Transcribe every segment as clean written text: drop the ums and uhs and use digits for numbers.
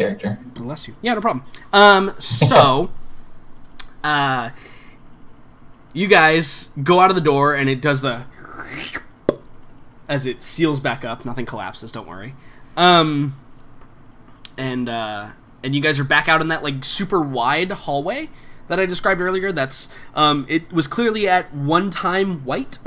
character. Bless you. Yeah, no problem. So, you guys go out of the door, and it does the as it seals back up. Nothing collapses. Don't worry. And you guys are back out in that like super wide hallway that I described earlier. That's it was clearly at one time white,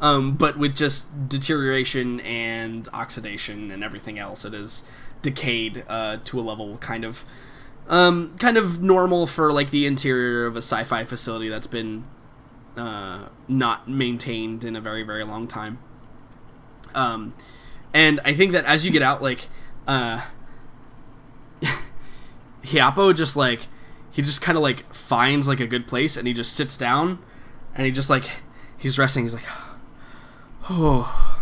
but with just deterioration and oxidation and everything else, it is decayed to a level kind of normal for like the interior of a sci-fi facility that's been not maintained in a very, very long time. And I think that as you get out, like Hiapo just like he just kind of like finds like a good place, and he just sits down, and he just like he's resting. He's like, I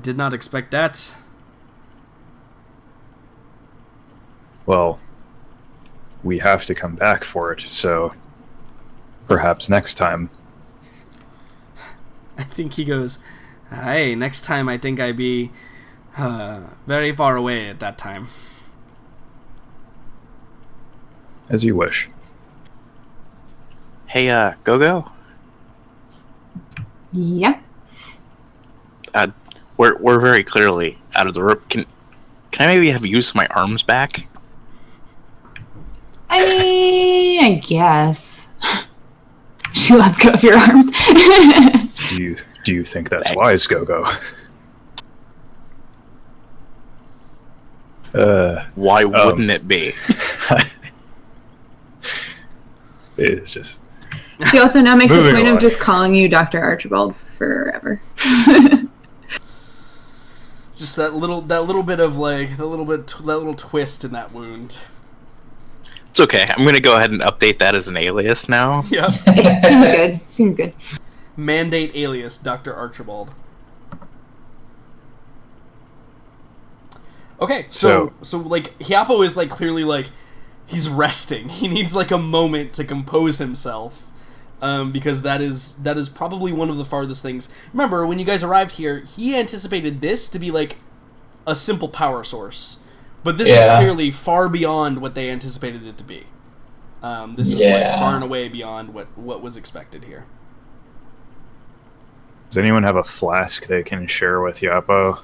did not expect that. Well, we have to come back for it, so perhaps next time. I think he goes, hey, next time I think I be very far away at that time. As you wish. Hey, Go-Go? Yeah. We're very clearly out of the room. Can I maybe have use of my arms back? I mean, I guess. She lets go of your arms. Do you think that's wise, Go-Go? Why wouldn't it be? It's just... She also now makes a point along. of just calling you Dr. Archibald forever. Just that little bit of like that little twist in that wound. It's okay. I'm gonna go ahead and update that as an alias now. Yep. Seems good. Mandate alias Dr. Archibald. Okay, so like Hiapo is like clearly like he's resting. He needs like a moment to compose himself, because that is probably one of the farthest things. Remember, when you guys arrived here, he anticipated this to be like a simple power source, but this is clearly far beyond what they anticipated it to be. This is like far and away beyond what was expected here. Does anyone have a flask they can share with Hiapo?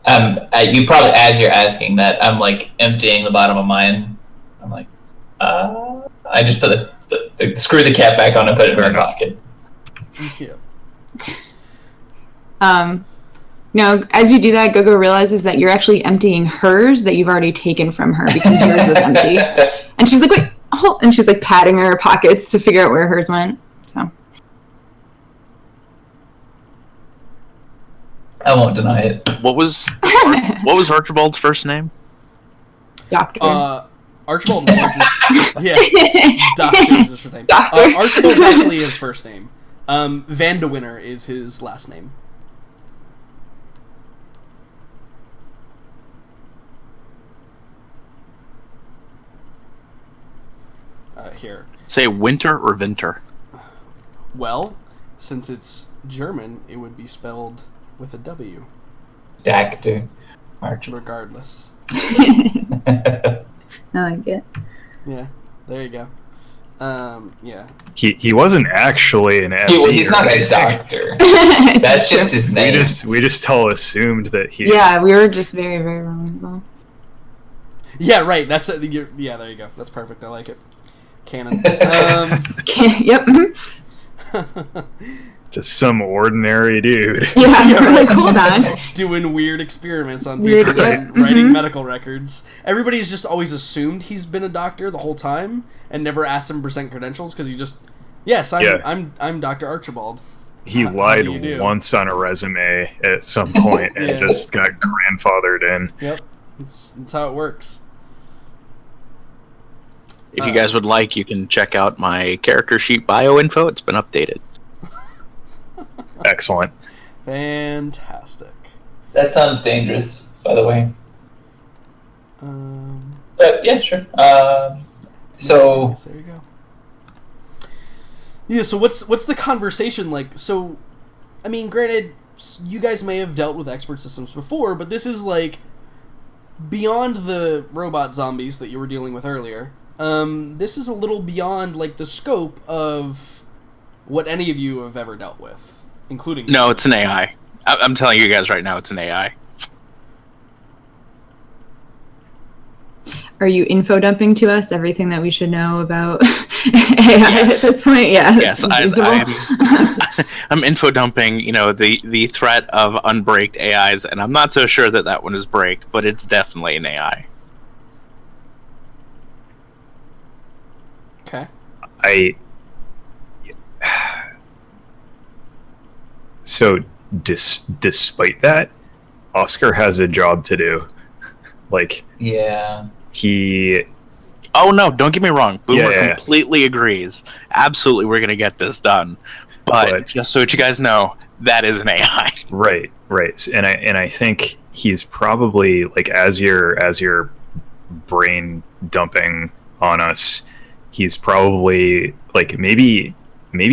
You probably, as you're asking that, I'm like emptying the bottom of mine. I'm like, I just put the screw the cap back on and put it in my pocket. Yeah. No, as you do that, Gogo realizes that you're actually emptying hers that you've already taken from her because yours was empty. And she's like, wait, hold, and she's like patting her pockets to figure out where hers went. So I won't deny it. What was Archibald's first name? Doctor. Archibald is Doctor is his first name. Doctor. Archibald's actually his first name. Van de Winter is his last name. Here. Say Winter or Vinter? Well, since it's German, it would be spelled with a W. Doctor Archibald. Regardless. I like it. Yeah, there you go. Yeah. He wasn't actually an MD. He's not a doctor. That's just his name. We just all assumed that he. Yeah, we were just very, very wrong as well. Yeah, right. That's there you go. That's perfect. I like it. Canon. Yep. Just some ordinary dude. Yeah, we're like, hold on. Doing weird experiments on people and writing medical records. Everybody's just always assumed he's been a doctor the whole time and never asked him to present credentials because he just, yes, I'm Dr. Archibald. He lied once on a resume at some point and just got grandfathered in. Yep, that's how it works. If you guys would like, you can check out my character sheet bio info. It's been updated. Excellent. Fantastic. That sounds dangerous, by the way. But yeah, sure. So there you go. Yeah. So what's the conversation like? So, I mean, granted, you guys may have dealt with expert systems before, but this is like beyond the robot zombies that you were dealing with earlier. This is a little beyond like the scope of what any of you have ever dealt with, including No, it's an AI. I'm telling you guys right now, it's an AI. Are you info dumping to us everything that we should know about AI at this point? Yeah. Yes, I'm info dumping, the threat of unbraked AIs, and I'm not so sure that one is braked, but it's definitely an AI. Okay. So, despite that, Oscar has a job to do. Like, Yeah. he... Oh no, don't get me wrong. Boomer Yeah. completely agrees. Absolutely, we're gonna get this done. But just so that you guys know, that is an AI. Right. And I think he's probably, like, as you're brain dumping on us, he's probably, like, maybe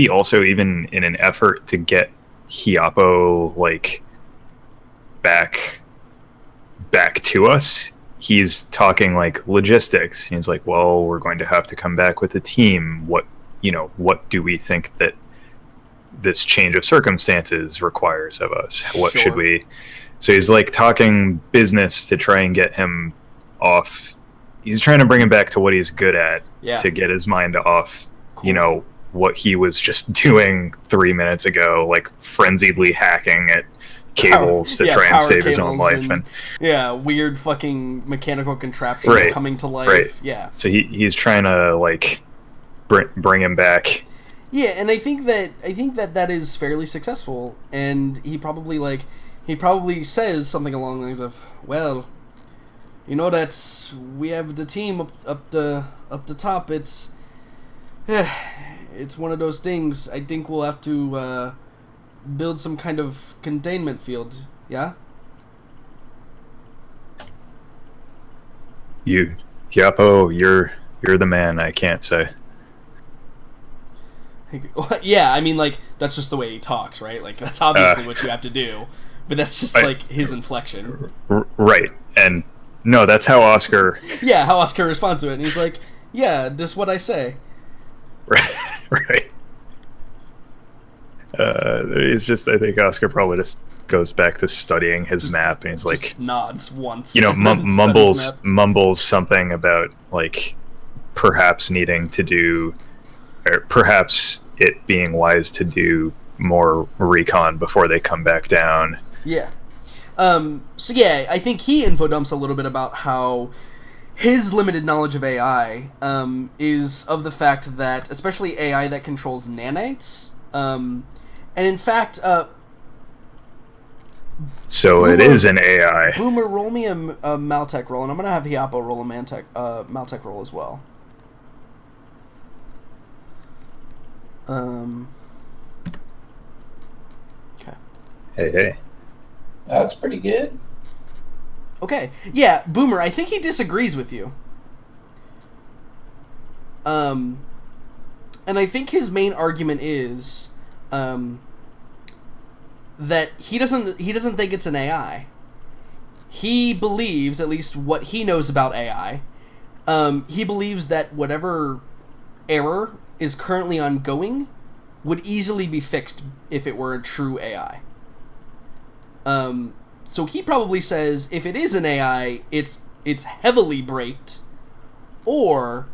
also even in an effort to get Hiapo, like, back to us, he's talking like logistics. He's like, well, we're going to have to come back with a team. What do we think that this change of circumstances requires of us? What should we... So he's like talking business to try and get him off. He's trying to bring him back to what he's good at, to get his mind off, Cool. What he was just doing 3 minutes ago, like frenziedly hacking at cables to try and save his own life. And weird fucking mechanical contraptions coming to life. Right. Yeah. So he's trying to, like, bring him back. Yeah, and I think that is fairly successful, and he probably says something along the lines of, well, that's we have the team up the top. It's one of those things. I think we'll have to build some kind of containment field. Yeah. Hiapo, you're the man. I can't say. Yeah, I mean, like, that's just the way he talks, right? Like, that's obviously what you have to do, but that's just like his inflection. Right, and no, that's how Oscar. Yeah, how Oscar responds to it, and he's like, "Yeah, just what I say." Right. He's just. I think Oscar probably just goes back to studying his map, and he's like, nods once. Mumbles something about, like, perhaps needing to do, or perhaps it being wise to do more recon before they come back down. Yeah. So yeah, I think he info dumps a little bit about how his limited knowledge of AI is of the fact that, especially AI that controls nanites, and in fact, so Boomer, it is an AI. Boomer, roll me a Maltech roll, and I'm gonna have Hiapo roll a Maltech roll as well. Okay. Hey. That's pretty good. Okay. Yeah, Boomer, I think he disagrees with you. And I think his main argument is that he doesn't think it's an AI. He believes, at least what he knows about AI, he believes that whatever error is currently ongoing would easily be fixed if it were a true AI. So he probably says if it is an AI, it's heavily braked, or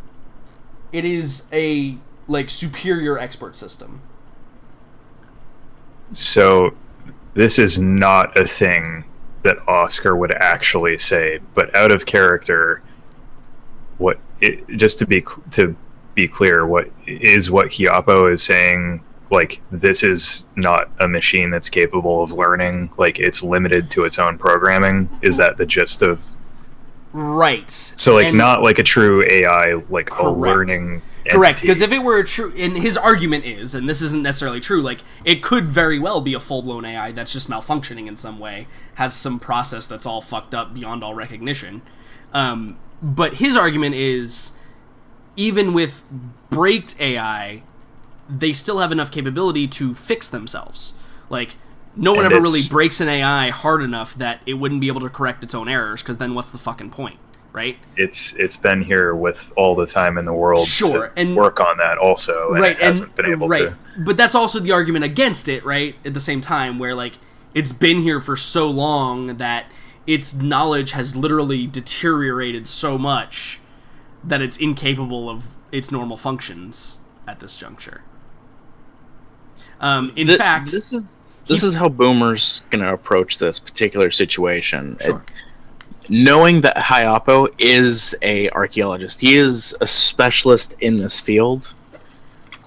it is a, like, superior expert system. So this is not a thing that Oscar would actually say, but out of character, just to be clear, what Hiapo is saying, like, this is not a machine that's capable of learning, like, it's limited to its own programming. Is that the gist of... Right. So, like, not like a true AI, like, correct. A learning entity. Correct, because if it were a true... And his argument is, and this isn't necessarily true, like, it could very well be a full-blown AI that's just malfunctioning in some way, has some process that's all fucked up beyond all recognition. But his argument is, even with braked AI, they still have enough capability to fix themselves. Like, no one And ever really it's- breaks an AI hard enough that it wouldn't be able to correct its own errors, because then what's the fucking point, right? It's been here with all the time in the world Sure, to and- work on that also, and Right, it hasn't been able to. But that's also the argument against it, right? At the same time, where like it's been here for so long that its knowledge has literally deteriorated so much that it's incapable of its normal functions at this juncture. In fact, this is how Boomer's gonna approach this particular situation. Sure. Knowing that Hayapo is a archaeologist, he is a specialist in this field.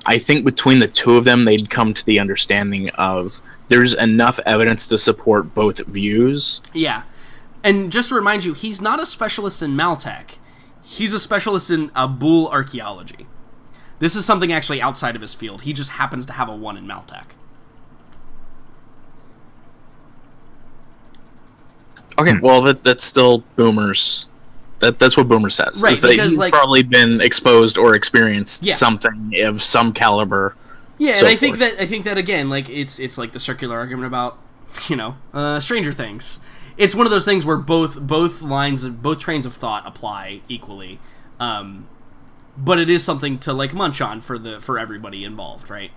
I think between the two of them, they'd come to the understanding of there's enough evidence to support both views. yeah. And just to remind you, he's not a specialist in Maltech. He's a specialist in Abul archaeology. This is something actually outside of his field. He just happens to have a 1 in Maltech. Okay, well that's still Boomer's. That's what Boomer says. Right, is that because, he's like- probably been exposed or experienced Yeah. something of some caliber. Yeah, so and I forth. think that again, like it's like the circular argument about, Stranger Things. It's one of those things where both trains of thought apply equally, but it is something to like munch on for everybody involved, right?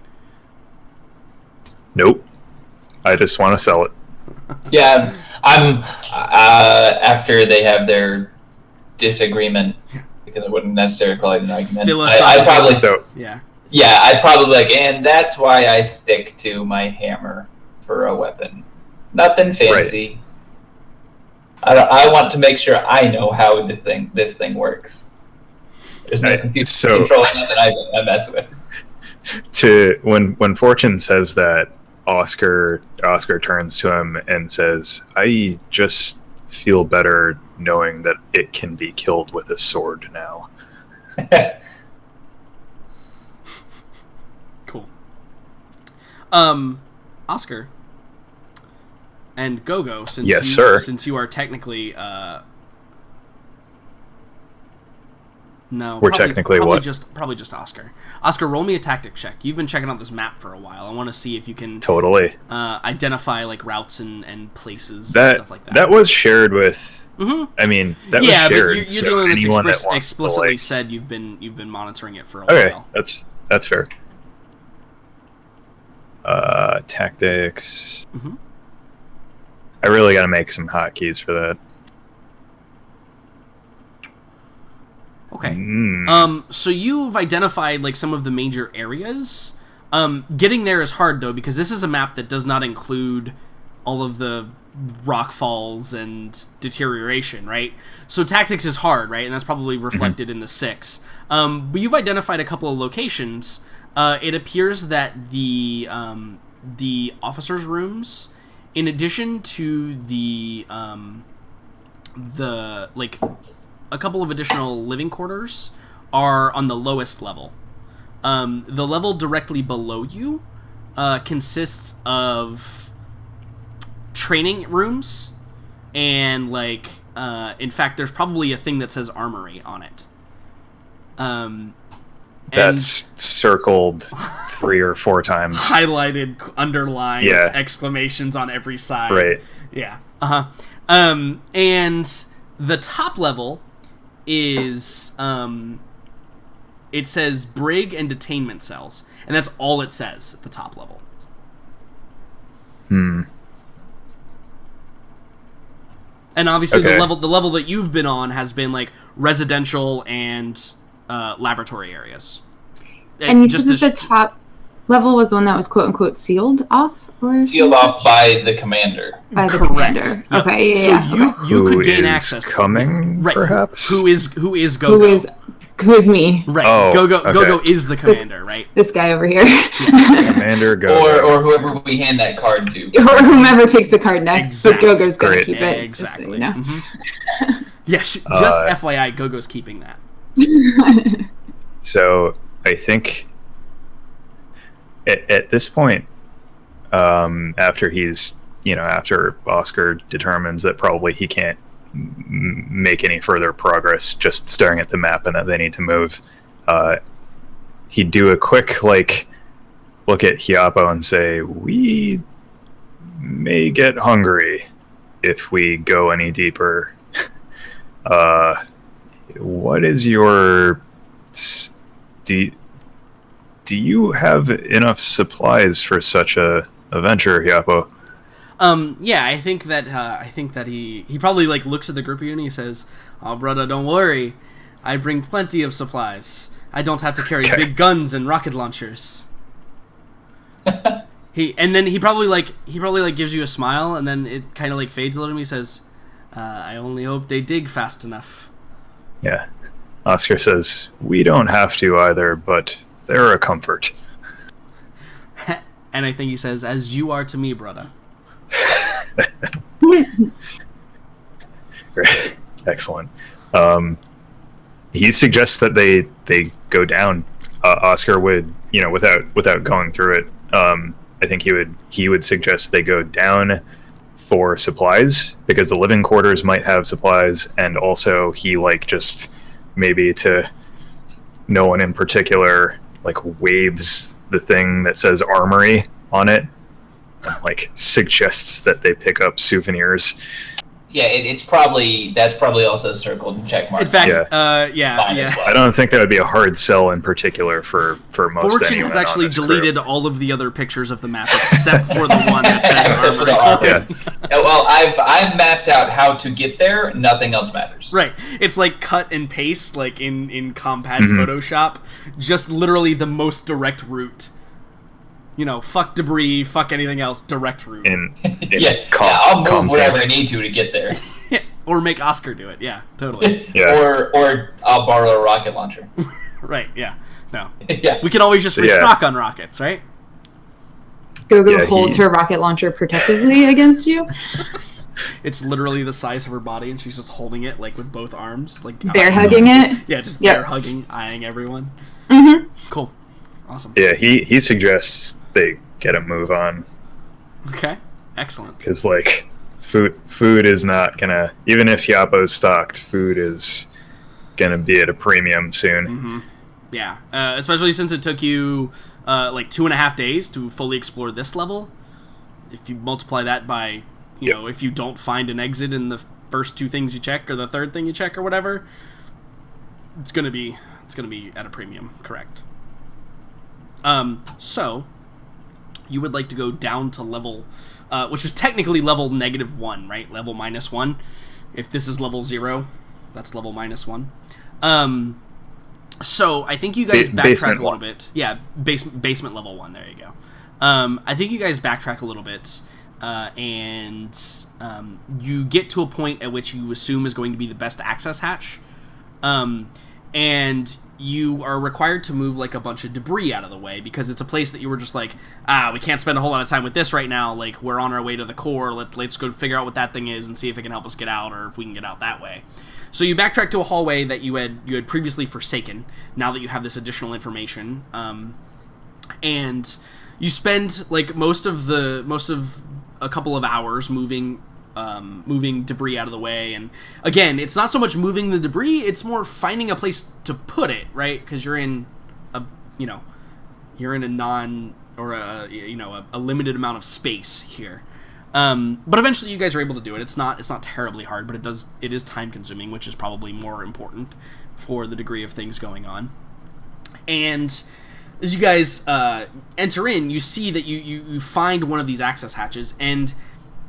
Nope. I just want to sell it. Yeah, I'm after they have their disagreement, because I wouldn't necessarily call it an argument. I probably So Yeah. I'd probably like, and that's why I stick to my hammer for a weapon. Nothing fancy. I want to make sure I know how this thing works. There's no so- controlling nothing I mess with. when Fortune says that, Oscar turns to him and says, "I just feel better knowing that it can be killed with a sword now." Cool. Oscar and Gogo, since you are technically no, We're technically what? Probably just Oscar. Oscar, roll me a tactic check. You've been checking out this map for a while. I want to see if you can Totally. identify like routes and places That and stuff like that. that was shared with. Mhm. I mean, that Yeah, was shared. but you're so the one that's anyone that wants explicitly to, like, said you've been monitoring it for a Okay, while. that's fair. Tactics. Mhm. I really got to make some hotkeys for that. Okay. Mm. So you've identified like some of the major areas. Getting there is hard though, because this is a map that does not include all of the rock falls and deterioration, right? So tactics is hard, right? And that's probably reflected in the 6. But you've identified a couple of locations. It appears that the officers' rooms, in addition to the like a couple of additional living quarters, are on the lowest level. The level directly below you consists of training rooms, and like in fact, there's probably a thing that says armory on it. That's circled 3 or 4 times. Highlighted, underlined, Yeah. exclamations on every side. Right. Yeah. And the top level is it says brig and detainment cells, and that's all it says at the top level. And obviously Okay. the level that you've been on has been like residential and laboratory areas. And you said that the top level was the one that was quote unquote sealed off, or Sealed off by the commander. by the Correct. commander. Yep. Okay, yeah. So you Who could gain is access to coming, right. perhaps? Who is Gogo? Who is me? Right. Oh, Gogo okay. Gogo is the commander, right? This guy over here, Commander Go. Or whoever we hand that card to. or whomever takes the card next. Exactly. But Gogo's gonna Great. keep it. Exactly. Just so you know. Mhm. Yes, just FYI, Gogo's keeping that. So I think at this point, after after Oscar determines that probably he can't make any further progress just staring at the map and that they need to move, he'd do a quick look at Hiapo and say, "We may get hungry if we go any deeper. What is your... Do you have enough supplies for such a venture, Yapo? Yeah, I think that he probably like looks at the group of you and he says, "Oh, brother, don't worry. I bring plenty of supplies. I don't have to carry big guns and rocket launchers." He probably gives you a smile, and then it kind of like fades a little, and he says, "I only hope they dig fast enough." Yeah. Oscar says, "We don't have to either, but they're a comfort." And I think he says, "As you are to me, brother." Great. Excellent. He suggests that they go down. Oscar would, without going through it, I think he would suggest they go down for supplies, because the living quarters might have supplies, and also he just maybe to no one in particular waves the thing that says armory on it and suggests that they pick up souvenirs. Yeah, that's probably also circled and check marked. In fact, yeah. I don't think that would be a hard sell in particular for most Fortune anyone has actually on this deleted crew. all of the other pictures of the map except for the one that says Except for armory. the armory. Yeah. Well, I've mapped out how to get there. Nothing else matters. Right. It's like cut and paste, like in Compad Photoshop. Just literally the most direct route. Fuck debris, fuck anything else, direct route. I'll move wherever I need to get there. Or make Oscar do it, yeah, totally. Yeah. Or I'll borrow a rocket launcher. Right, yeah. No. Yeah. We can always just restock on rockets, right? Gogo holds her rocket launcher protectively against you. It's literally the size of her body, and she's just holding it with both arms, bear hugging it. Yeah, just bear hugging, eyeing everyone. Mm-hmm. Cool, awesome. Yeah, he suggests they get a move on. Okay, excellent. Because food is not gonna, even if Yapo's stocked, food is gonna be at a premium soon. Mm-hmm. Yeah, especially since it took you 2.5 days to fully explore this level. If you multiply that by, if you don't find an exit in the first 2 things you check or the third thing you check or whatever, it's gonna be at a premium, correct? So you would like to go down to level, which is technically level -1, right? Level -1. If this is level 0, that's level -1. So I think you guys backtrack a little bit. Yeah, basement level 1. There you go. I think you guys backtrack a little bit, and you get to a point at which you assume is going to be the best access hatch, and you are required to move a bunch of debris out of the way, because it's a place that you were just we can't spend a whole lot of time with this right now. We're on our way to the core. Let's go figure out what that thing is and see if it can help us get out, or if we can get out that way. So you backtrack to a hallway that you had previously forsaken. Now that you have this additional information, and you spend most of a couple of hours moving debris out of the way. And again, it's not so much moving the debris, it's more finding a place to put it, right? Because you're in a non, or a limited amount of space here. But eventually you guys are able to do it. It's not terribly hard, but it is time consuming, which is probably more important for the degree of things going on. And as you guys enter in, you see that you find one of these access hatches, and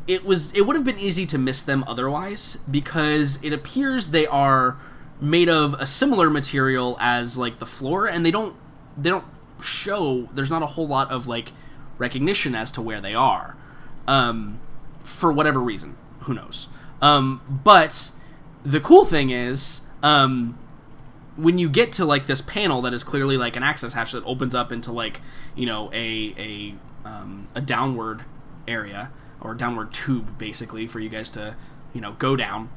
it would have been easy to miss them otherwise, because it appears they are made of a similar material as the floor, and they don't show, there's not a whole lot of recognition as to where they are, for whatever reason, who knows. But the cool thing is, when you get to this panel that is clearly an access hatch that opens up into a downward area, or downward tube, basically, for you guys to, go down.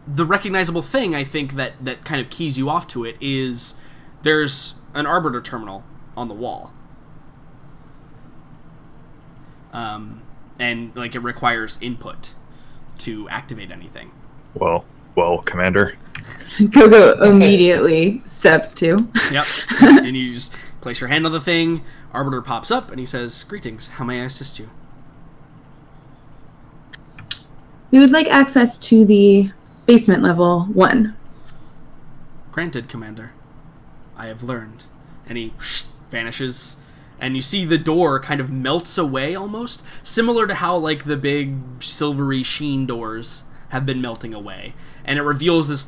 The recognizable thing, I think, that kind of keys you off to it is there's an arbiter terminal on the wall. And, it requires input to activate anything. Well, Commander. Gogo immediately steps to. Yep. And you just place your hand on the thing. Arbiter pops up and he says, "Greetings. How may I assist you?" We would like access to the basement level 1. Granted, Commander. I have learned. And he vanishes. And you see the door kind of melts away almost, similar to how like the big silvery sheen doors have been melting away. And it reveals this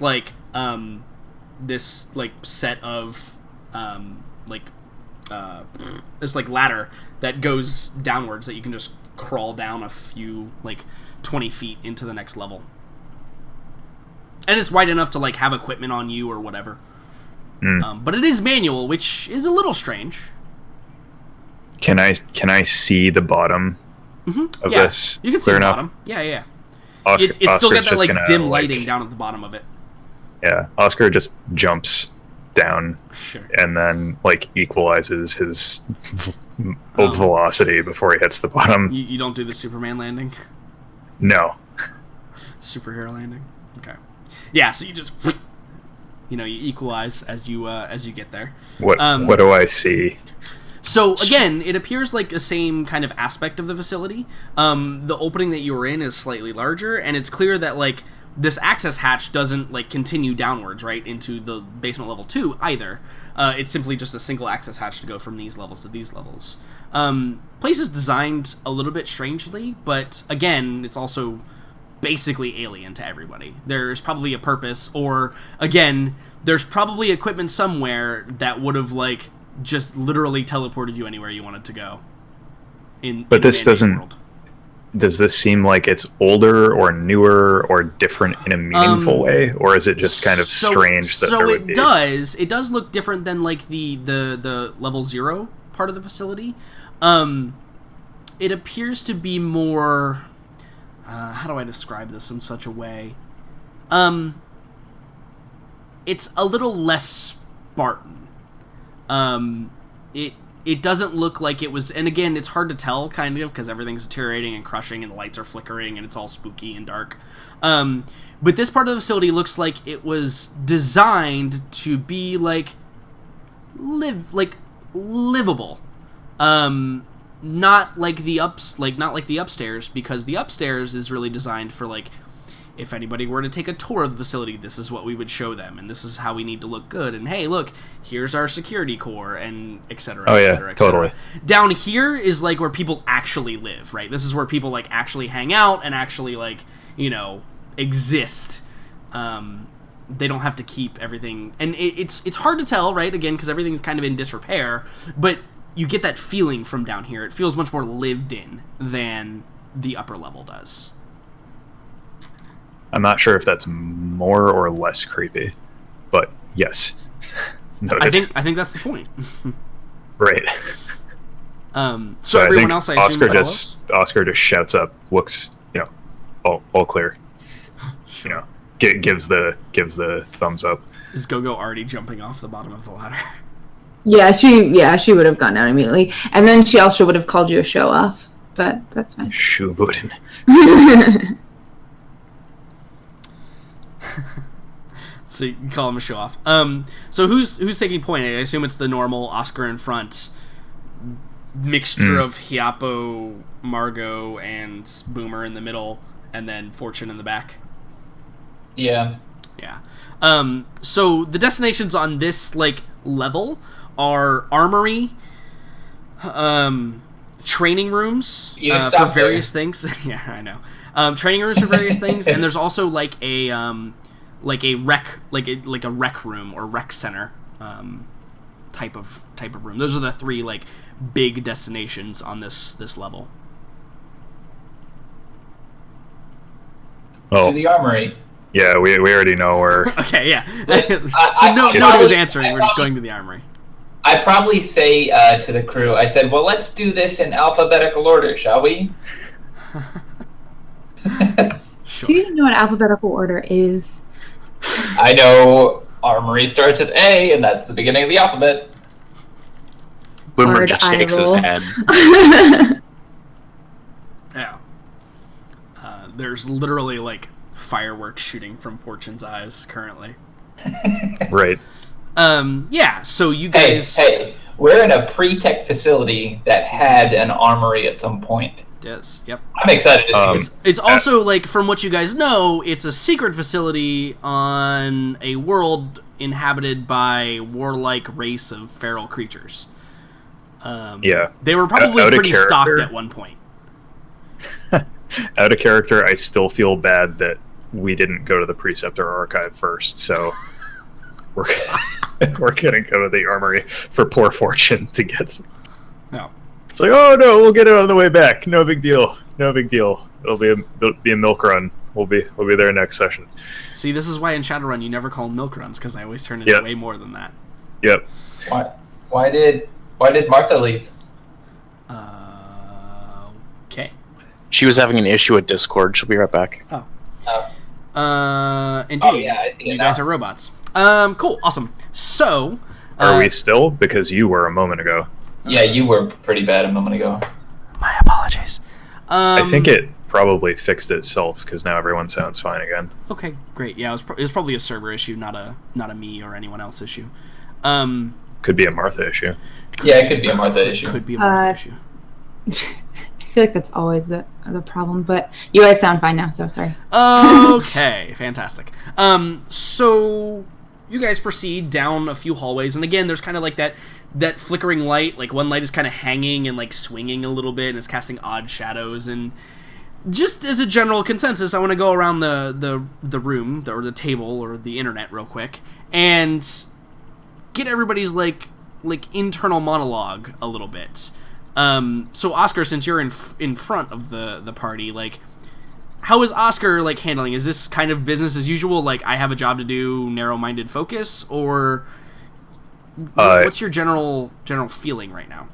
set of this like ladder that goes downwards that you can just crawl down a few 20 feet into the next level. And it's wide enough to like have equipment on you or whatever. But it is manual, which is a little strange. Can I see the bottom of this? You can see the bottom. Yeah. It's still got that like dim lighting down at the bottom of it. Yeah, Oscar just jumps down Sure. and then like equalizes his velocity before he hits the bottom. You don't do the Superman landing? No. Superhero landing? Okay. Yeah, so you just you equalize as you get there. What do I see? So again, it appears like the same kind of aspect of the facility. The opening that you were in is slightly larger, and it's clear that like this access hatch doesn't like continue downwards right into the basement level 2 either. It's simply just a single access hatch to go from these levels to these levels. Place is designed a little bit strangely, but again, it's also basically alien to everybody. There's probably a purpose, or again, there's probably equipment somewhere that would have like just literally teleported you anywhere you wanted to go. But this doesn't. World. Does this seem like it's older or newer or different in a meaningful way, or is it just kind of strange that there would be? It does look different than like the level 0 part of the facility. It appears to be more. How do I describe this in such a way? It's a little less Spartan. It doesn't look like it was, and again, it's hard to tell, kind of, because everything's deteriorating and crushing, and the lights are flickering, and it's all spooky and dark. But this part of the facility looks like it was designed to be livable. Not like the upstairs, because the upstairs is really designed for like, if anybody were to take a tour of the facility, this is what we would show them, and this is how we need to look good, and hey, look, here's our security core, and etc. Totally. Down here is like where people actually live, right? This is where people like actually hang out and actually like, exist. They don't have to keep everything, and it's hard to tell, right? Again, because everything's kind of in disrepair, but you get that feeling from down here. It feels much more lived in than the upper level does. I'm not sure if that's more or less creepy, but yes. Noted. I think that's the point. Right. So everyone else, I assume, Oscar just shouts up, looks, all clear. Sure. Gives the thumbs up. Is Gogo already jumping off the bottom of the ladder? Yeah, she would have gone down immediately, and then she also would have called you a show off, but that's fine. Shoebootin'. So you can call him a show off. So who's taking point? I assume it's the normal Oscar in front mixture of Hiapo, Margot, and Boomer in the middle, and then Fortune in the back. Yeah. So the destinations on this level are armory, training rooms for various things. Yeah, I know. Training rooms for various things, and there's also a rec room or rec center type of room. Those are the three big destinations on this level. Oh, to the armory. Yeah, we already know where. Okay, yeah. So nobody's answering. We're just going to the armory. I probably say to the crew, I said, well, let's do this in alphabetical order, shall we? Sure. Do you even know what alphabetical order is? I know armory starts with A, and that's the beginning of the alphabet. Boomer just shakes his head. Yeah. There's literally fireworks shooting from Fortune's eyes currently. Right. Yeah, so you guys... Hey, We're in a pre-tech facility that had an armory at some point. Yes. Yep. I'm excited to see. It's also like, from what you guys know, it's a secret facility on a world inhabited by warlike race of feral creatures. They were probably pretty stocked at one point. Out of character, I still feel bad that we didn't go to the Preceptor Archive first, so we're gonna go to the Armory for poor fortune to get some. No. It's like, oh no, we'll get it on the way back. No big deal. No big deal. It'll be a milk run. We'll be there next session. See, this is why in Shadowrun you never call them milk runs, because I always turn into way more than that. Yep. Why did Martha leave? Okay. She was having an issue with Discord. She'll be right back. Indeed. Oh yeah, I see you it guys now. are robots. Cool, awesome. So, Are we still? Because you were a moment ago. Yeah, you were pretty bad a moment ago. My apologies. I think it probably fixed itself because now everyone sounds fine again. Okay, great. Yeah, it was probably a server issue, not a me or anyone else issue. Could be a Martha issue. Yeah, it could be a Martha issue. Could be a Martha issue. I feel like that's always the problem, but you guys sound fine now, so sorry. Okay, fantastic. So you guys proceed down a few hallways, and again, there's kind of like that flickering light. Like, one light is kind of hanging and like swinging a little bit, and it's casting odd shadows. And just as a general consensus, I want to go around the room or the table or the internet real quick and get everybody's like internal monologue a little bit. So Oscar, since you're in front of the party, like, how is Oscar like handling? Is this kind of business as usual? Like, I have a job to do, narrow-minded focus, or what's your general feeling right now?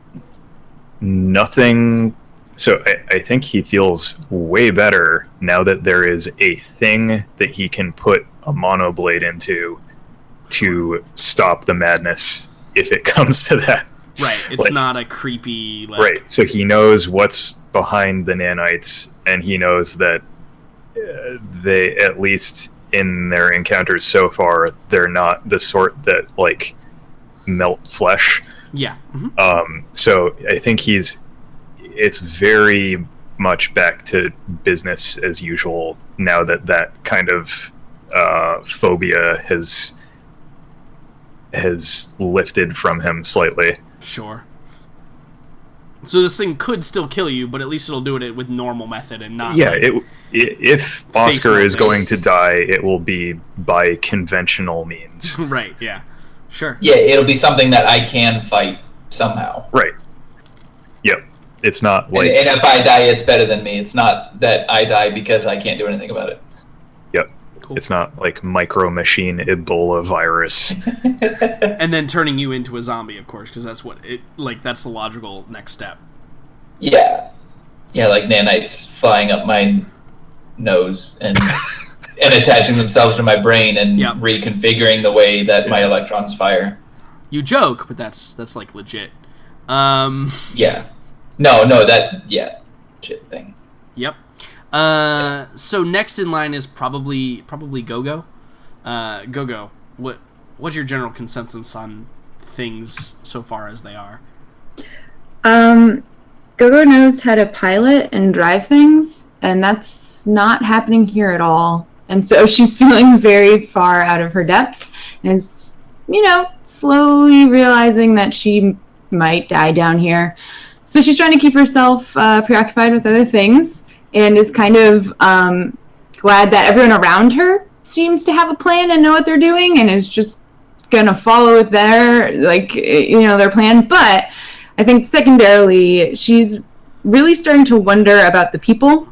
Nothing. So I think he feels way better now that there is a thing that he can put a monoblade into to stop the madness if it comes to that. Right, it's not a creepy... Right, so he knows what's behind the nanites, and he knows that they, at least in their encounters so far, they're not the sort that, like, melt flesh. Yeah. Mm-hmm. So I think it's very much back to business as usual now that kind of phobia has lifted from him slightly. Sure. So this thing could still kill you, but at least it'll do it with normal method and not... Yeah, if Oscar is going to die, it will be by conventional means. Right, yeah. Sure. Yeah, it'll be something that I can fight somehow. Right. Yep. It's not like... And if I die, it's better than me. It's not that I die because I can't do anything about it. Yep. Cool. It's not like Micro Machine Ebola virus. And then turning you into a zombie, of course, because that's that's the logical next step. Yeah. Yeah, like nanites flying up my nose and attaching themselves to my brain and reconfiguring the way that my electrons fire. You joke, but that's like legit. Yeah. No, shit thing. Yep. So next in line is probably Gogo. Gogo, what's your general consensus on things so far as they are? Gogo knows how to pilot and drive things, and that's not happening here at all. And so she's feeling very far out of her depth and is, slowly realizing that she might die down here. So she's trying to keep herself preoccupied with other things, and is kind of glad that everyone around her seems to have a plan and know what they're doing, and is just gonna follow their plan. But I think secondarily, she's really starting to wonder about the people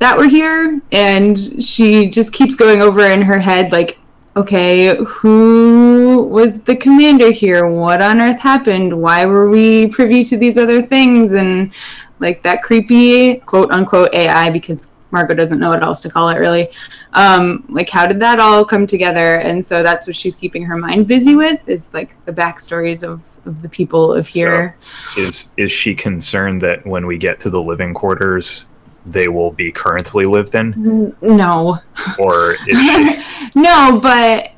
that were here, and she just keeps going over in her head, like, okay, who was the commander here? What on earth happened? Why were we privy to these other things? And like that creepy quote unquote AI, because Margot doesn't know what else to call it really. Like, how did that all come together? And so that's what she's keeping her mind busy with, is like the backstories of the people of here. So is she concerned that when we get to the living quarters, they will be currently lived in? No. Or is she... No, but...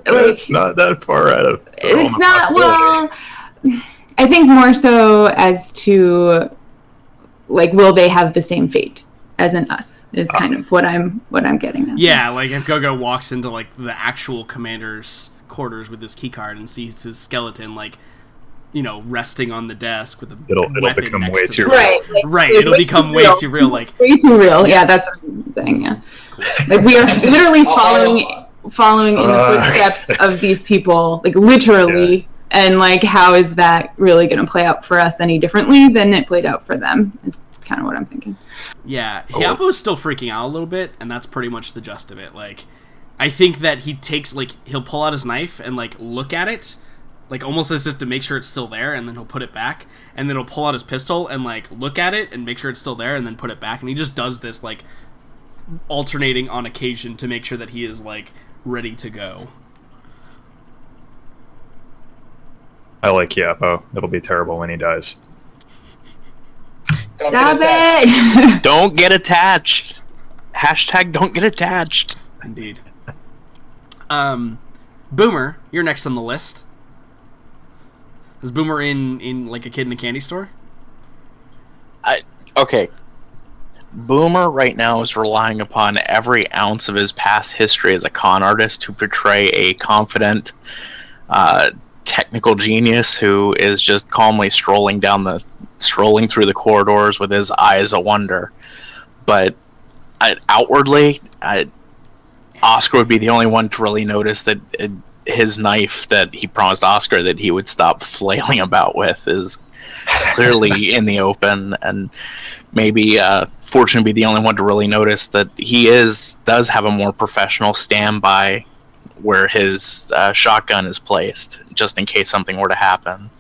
It's not that far out of... It's not, well... I think more so as to, like, will they have the same fate as in us? Is kind of what I'm getting at. Yeah, like if Gogo walks into like the actual commander's quarters with his keycard and sees his skeleton, like, you know, resting on the desk with a It'll weapon become next way to too them. real. Right. Like, Right, it'll become way too real. Like, way too real. Yeah, that's what I'm saying. Yeah, like we are literally following in the footsteps of these people, like literally. Yeah. And like, how is that really going to play out for us any differently than it played out for them? Is kind of what I'm thinking. Yeah, Hyapo's still freaking out a little bit, and that's pretty much the gist of it. Like, I think that he takes, like, he'll pull out his knife and, like, look at it, like, almost as if to make sure it's still there, and then he'll put it back, and then he'll pull out his pistol and, like, look at it and make sure it's still there, and then put it back, and he just does this, like, alternating on occasion to make sure that he is, like, ready to go. I like Hyapo. It'll be terrible when he dies. Stop it! Don't get attached. Hashtag don't get attached. Indeed. Boomer, you're next on the list. Is Boomer in like a kid in a candy store? Okay. Boomer right now is relying upon every ounce of his past history as a con artist to portray a confident, technical genius who is just calmly strolling through the corridors with his eyes a wonder. But outwardly, Oscar would be the only one to really notice that his knife that he promised Oscar that he would stop flailing about with is clearly in the open, and maybe Fortune would be the only one to really notice that he does have a more professional standby where his shotgun is placed, just in case something were to happen.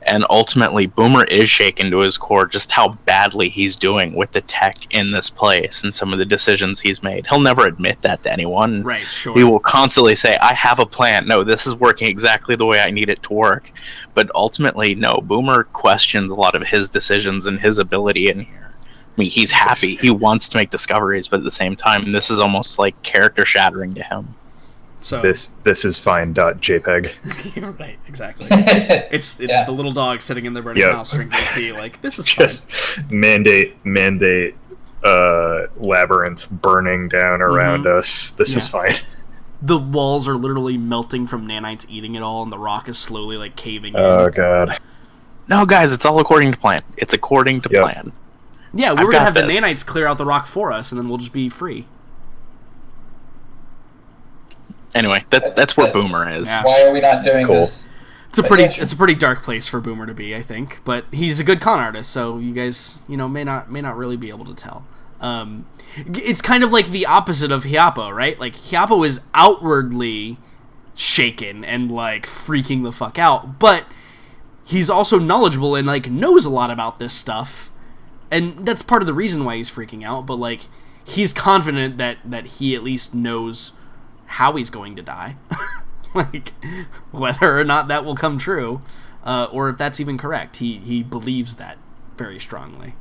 And ultimately, Boomer is shaken to his core just how badly he's doing with the tech in this place and some of the decisions he's made. He'll never admit that to anyone. Right, sure. He will constantly say, I have a plan. No, this is working exactly the way I need it to work. But ultimately, no, Boomer questions a lot of his decisions and his ability in here. I mean, he's happy. He wants to make discoveries, but at the same time, this is almost like character shattering to him. So this is fine.jpg. Right, exactly. It's the little dog sitting in the burning house drinking tea. Like, this is just fine. mandate labyrinth burning down around us. This is fine. The walls are literally melting from nanites eating it all, and the rock is slowly like caving in. Oh god. No, guys, it's all according to plan. It's according to plan. Yeah, we were gonna have the nanites clear out the rock for us, and then we'll just be free. Anyway, that's where Boomer is. Yeah. Why are we not doing this? It's a pretty dark place for Boomer to be, I think. But he's a good con artist, so you guys, may not really be able to tell. It's kind of like the opposite of Hyapo, right? Like, Hyapo is outwardly shaken and like freaking the fuck out, but he's also knowledgeable and like knows a lot about this stuff, and that's part of the reason why he's freaking out. But like, he's confident that he at least knows how he's going to die. Like, whether or not that will come true, or if that's even correct. He believes that very strongly.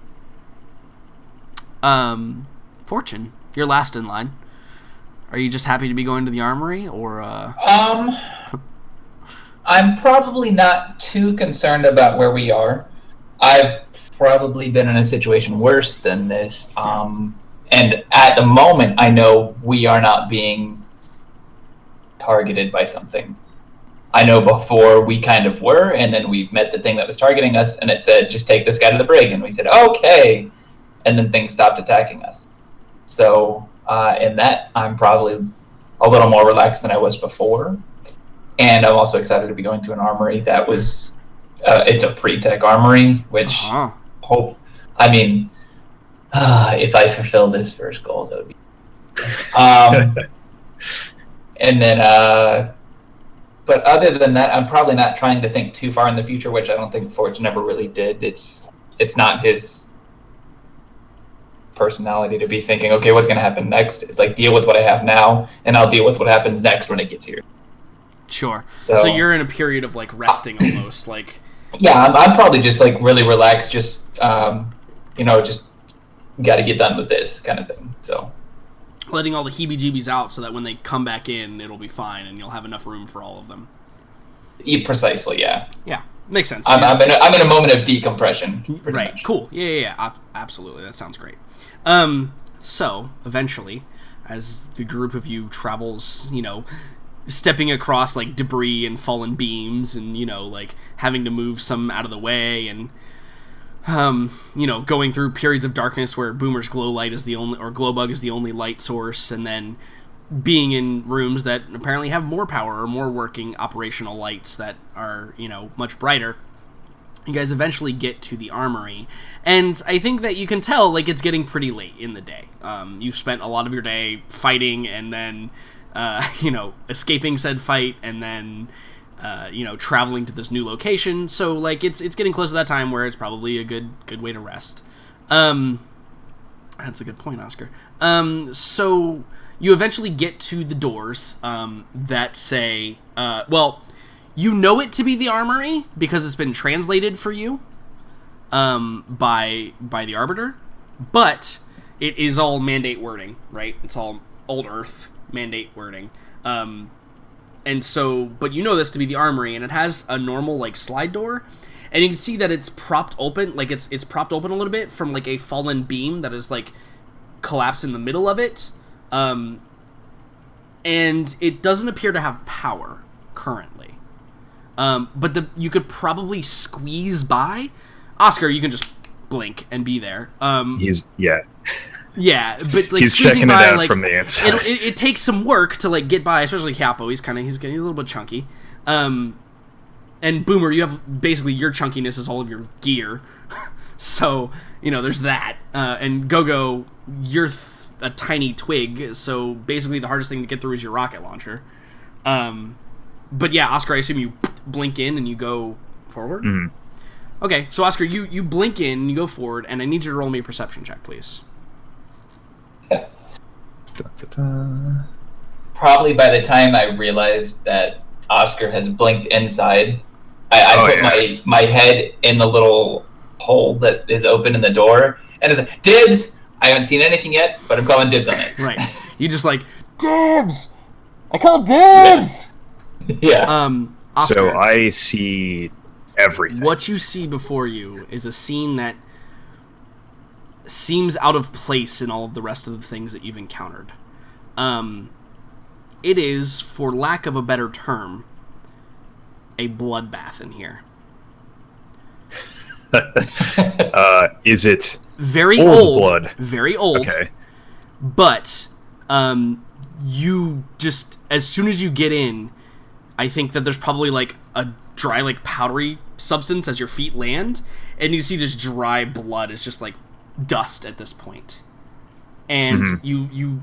Fortune, you're last in line. Are you just happy to be going to the armory, or I'm probably not too concerned about where we are. I've probably been in a situation worse than this. And at the moment, I know we are not being targeted by something. I know before we kind of were, and then we met the thing that was targeting us, and it said, just take this guy to the brig, and we said, okay, and then things stopped attacking us. So in that, I'm probably a little more relaxed than I was before, and I'm also excited to be going to an armory that was, it's a pre-tech armory, which if I fulfill this first goal, that would be and then, but other than that, I'm probably not trying to think too far in the future, which I don't think Fortune ever really did. It's not his personality to be thinking, okay, what's going to happen next? It's like, deal with what I have now, and I'll deal with what happens next when it gets here. Sure. So you're in a period of like resting almost, like. Yeah, I'm probably just like really relaxed, just just got to get done with this kind of thing. So. Letting all the heebie-jeebies out so that when they come back in, it'll be fine and you'll have enough room for all of them. Precisely, yeah. Yeah. Makes sense. I'm in a moment of decompression. Right. Much. Cool. Yeah. Absolutely. That sounds great. So eventually, as the group of you travels, stepping across like debris and fallen beams, and like having to move some out of the way, and going through periods of darkness where Boomer's glow light is the only, or glow bug is the only light source, and then being in rooms that apparently have more power or more working operational lights that are, much brighter, you guys eventually get to the armory. And I think that you can tell, like, it's getting pretty late in the day. You've spent a lot of your day fighting and then, escaping said fight and then, traveling to this new location. So, like, it's getting close to that time where it's probably a good way to rest. That's a good point, Oscar. So you eventually get to the doors that say, you know it to be the armory because it's been translated for you by the Arbiter, but it is all mandate wording, right? It's all Old Earth mandate wording. And so, but you know this to be the armory, and it has a normal, like, slide door, and you can see that it's propped open, like, it's propped open a little bit from, like, a fallen beam that is, like, collapsed in the middle of it. And it doesn't appear to have power currently. But you could probably squeeze by. Oscar, you can just blink and be there. Yeah, but like he's checking it out from the inside. It takes some work to like get by, especially Capo. He's getting a little bit chunky. And Boomer, you have basically your chunkiness is all of your gear. So, there's that. And Go-Go, you're a tiny twig, so basically the hardest thing to get through is your rocket launcher. But yeah, Oscar, I assume you blink in and you go forward? Mm-hmm. Okay, so Oscar, you blink in and you go forward, and I need you to roll me a perception check, please. Probably by the time I realized that Oscar has blinked inside, I put my head in the little hole that is open in the door, and it's like, dibs! I haven't seen anything yet, but I'm calling dibs on it. Right. You just like, dibs! I call dibs! Yeah. Oscar, so I see everything. What you see before you is a scene that seems out of place in all of the rest of the things that you've encountered. It is, for lack of a better term, a bloodbath in here. Is it very old blood? Very old. Okay. But you just, as soon as you get in, I think that there's probably like a dry, like powdery substance as your feet land, and you see just dry blood. It's just like dust at this point. And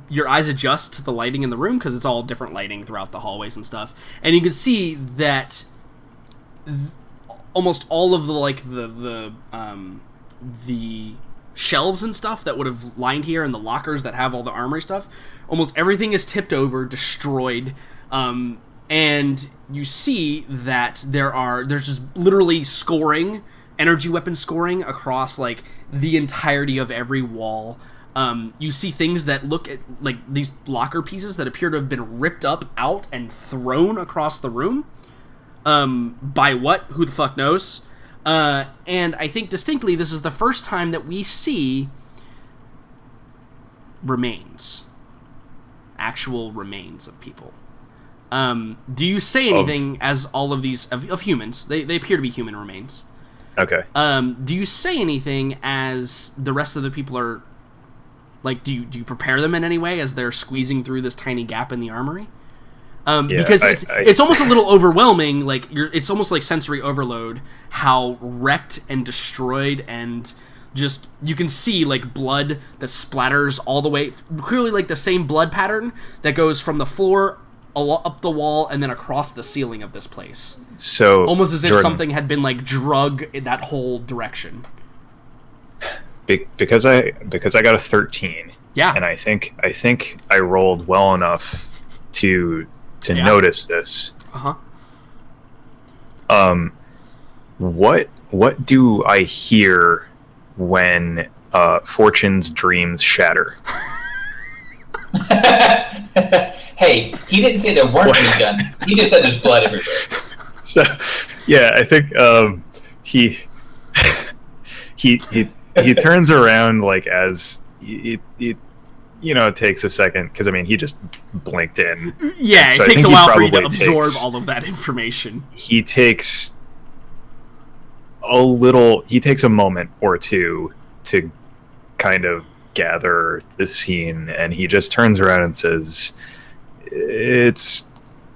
your eyes adjust to the lighting in the room because it's all different lighting throughout the hallways and stuff, and you can see that almost all of the shelves and stuff that would have lined here and the lockers that have all the armory stuff, almost everything is tipped over, destroyed, and you see that there's just literally energy weapon scoring across like the entirety of every wall. You see things that look at like these locker pieces that appear to have been ripped out and thrown across the room. By what? Who the fuck knows? And I think distinctly this is the first time that we see remains. Actual remains of people. Do you say anything as all of these of humans? They appear to be human remains. Okay. Do you say anything as the rest of the people are, like, do you prepare them in any way as they're squeezing through this tiny gap in the armory? Because it's almost a little overwhelming. Like it's almost like sensory overload. How wrecked and destroyed, and just you can see like blood that splatters all the way. Clearly, like the same blood pattern that goes from the floor up the wall and then across the ceiling of this place. So almost as if Jordan, something had been like drug in that whole direction. Because I got a 13. Yeah. And I think I rolled well enough to notice this. What do I hear when Fortune's dreams shatter? Hey, he didn't say there weren't any guns. He just said there's blood everywhere. Yeah, I think he he turns around like as it takes a second because I mean he just blinked in. Yeah, so it I takes a think he while for you to probably absorb takes- all of that information. He takes a moment or two to kind of gather the scene, and he just turns around and says, "It's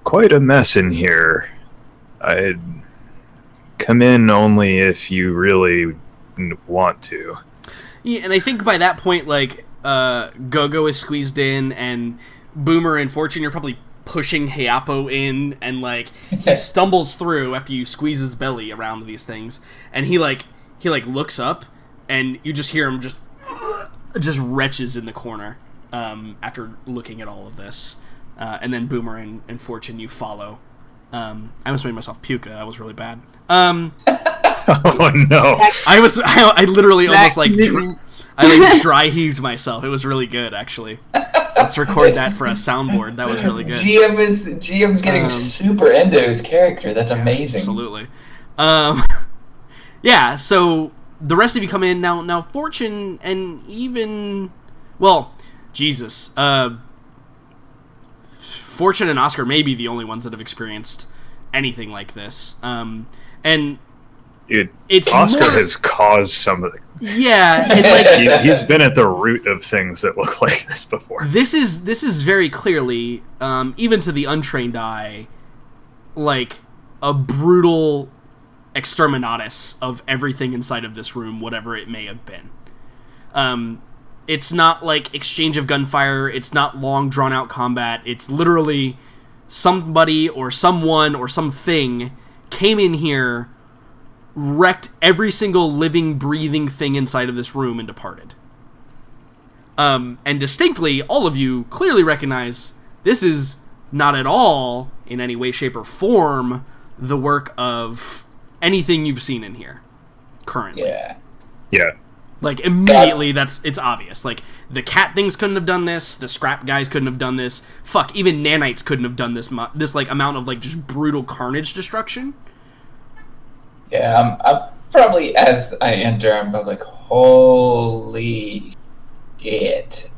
quite a mess in here. I'd come in only if you really want to." Yeah, and I think by that point, like, Go-Go is squeezed in, and Boomer and Fortune, you're probably pushing Heiapo in, and, like, he stumbles through after you squeeze his belly around these things, and he looks up, and you just hear him just retches in the corner, after looking at all of this. And then Boomer and Fortune, you follow. I almost made myself puke. That was really bad. Oh no! I literally almost I dry heaved myself. It was really good, actually. Let's record that for a soundboard. That was really good. GM's getting super into his character. That's amazing. Absolutely. Yeah. So the rest of you come in now. Now Fortune and even, well, Jesus. Fortune and Oscar may be the only ones that have experienced anything like this. And Dude, it's Oscar has caused some of the... Yeah, and like he's been at the root of things that look like this before. This is very clearly, even to the untrained eye, like a brutal exterminatus of everything inside of this room, whatever it may have been. It's not like exchange of gunfire. It's not long drawn out combat. It's literally somebody or someone or something came in here, wrecked every single living, breathing thing inside of this room, and departed. And distinctly, all of you clearly recognize this is not at all, in any way, shape, or form, the work of anything you've seen in here currently. Yeah. Like, immediately, it's obvious. Like, the cat things couldn't have done this, the scrap guys couldn't have done this, fuck, even nanites couldn't have done this like, amount of, like, just brutal carnage destruction. Yeah, I'm probably, as I enter, I'm probably like, holy shit.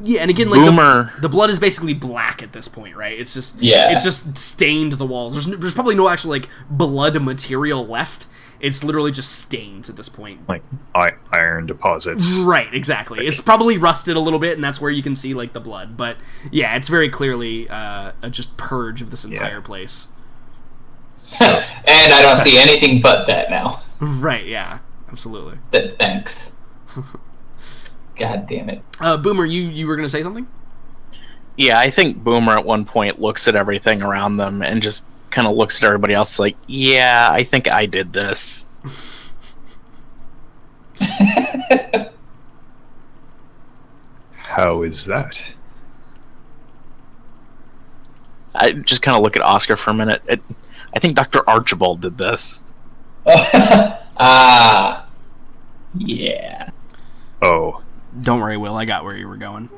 Yeah, and again, like, Boomer. the blood is basically black at this point, right? It's just, Yeah. it's just stained the walls. There's probably no actual, like, blood material left. It's literally just stains at this point. Like iron deposits. Right, exactly. It's probably rusted a little bit, and that's where you can see, like, the blood. But, yeah, it's very clearly a just purge of this entire place. So, And I don't see anything but that now. Right, yeah. Absolutely. Thanks. God damn it. Boomer, you were going to say something? Yeah, I think Boomer at one point looks at everything around them and just kind of looks at everybody else like, yeah, I think I did this. how is that? I just kind of look at Oscar for a minute. I think Dr. Archibald did this. Yeah. Oh. Don't worry, Will. I got where you were going.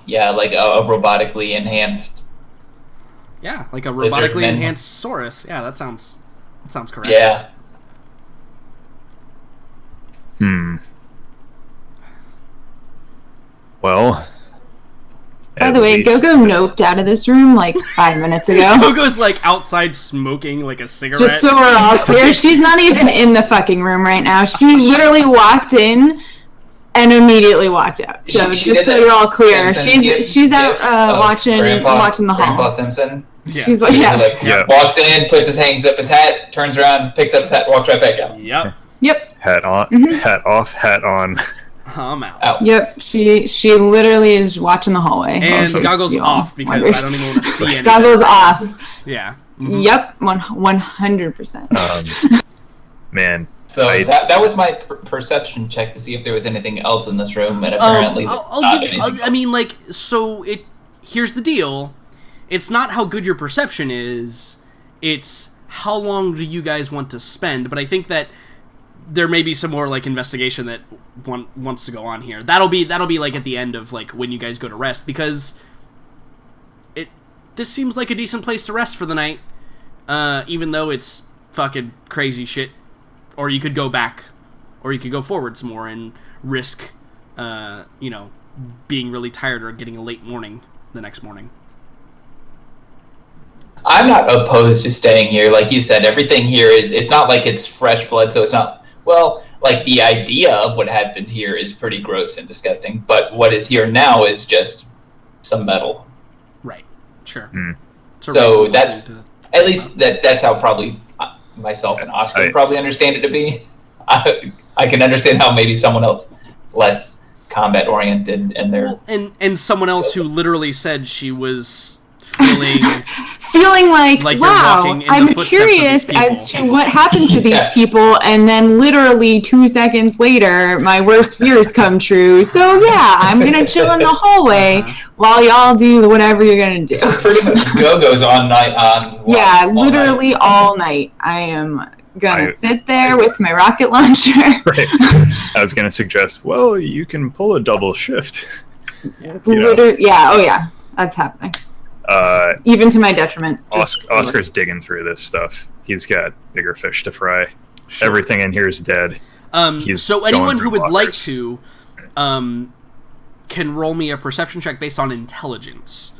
Yeah, like a robotically enhanced. Yeah, like a Lizard robotically men. enhanced Saurus. Yeah, that sounds correct. Yeah. Well. By at the way, least Go-Go it's- noped out of this room like 5 minutes ago. Gogo's like outside smoking like a cigarette. Just so we're all clear, she's not even in the fucking room right now. She literally walked in and immediately walked out. So She just did so the you're all clear, Simpsons she's out gif of watching the Grandpa hall. Simpson. Yeah. She's like, yeah. Like, Yeah. walks in, hangs up his hat, turns around, picks up his hat, walks right back out. Yep. Yep. Hat on, hat off, hat on. I'm out. Out. Yep. She literally is watching the hallway. And Awesome. goggles You off all because wondered. I don't even want to see anything. Goggles off. Yeah. Mhm. Yep. 100%. Man. So I- that was my perception check to see if there was anything else in this room, and apparently I mean, like, so here's the deal. It's not how good your perception is, it's how long do you guys want to spend, but I think that there may be some more, like, investigation that wants to go on here. That'll be, like, at the end of, like, when you guys go to rest, because this seems like a decent place to rest for the night. even though it's fucking crazy shit. Or you could go back, or you could go forwards more and risk, being really tired or getting a late morning the next morning. I'm not opposed to staying here. Like you said, everything here it's not like it's fresh blood, so it's not, well, like the idea of what happened here is pretty gross and disgusting, but what is here now is just some metal. Right. Sure. So that's, at least that's how probably myself and Oscar probably understand it to be. I can understand how maybe someone else less combat oriented and they're... And someone else who literally said she was feeling like wow, I'm curious as to what happened to these people, and then literally 2 seconds later my worst fears come true, so yeah, I'm gonna chill in the hallway while y'all do whatever you're gonna do. So pretty much go-go's on night on yeah, literally all night. I am gonna sit there with my rocket launcher. Right. I was gonna suggest, well, you can pull a double shift. Yeah, oh yeah, that's happening. Even to my detriment. Oscar's digging through this stuff. He's got bigger fish to fry. Sure. Everything in here is dead. So anyone who would like to can roll me a perception check based on intelligence,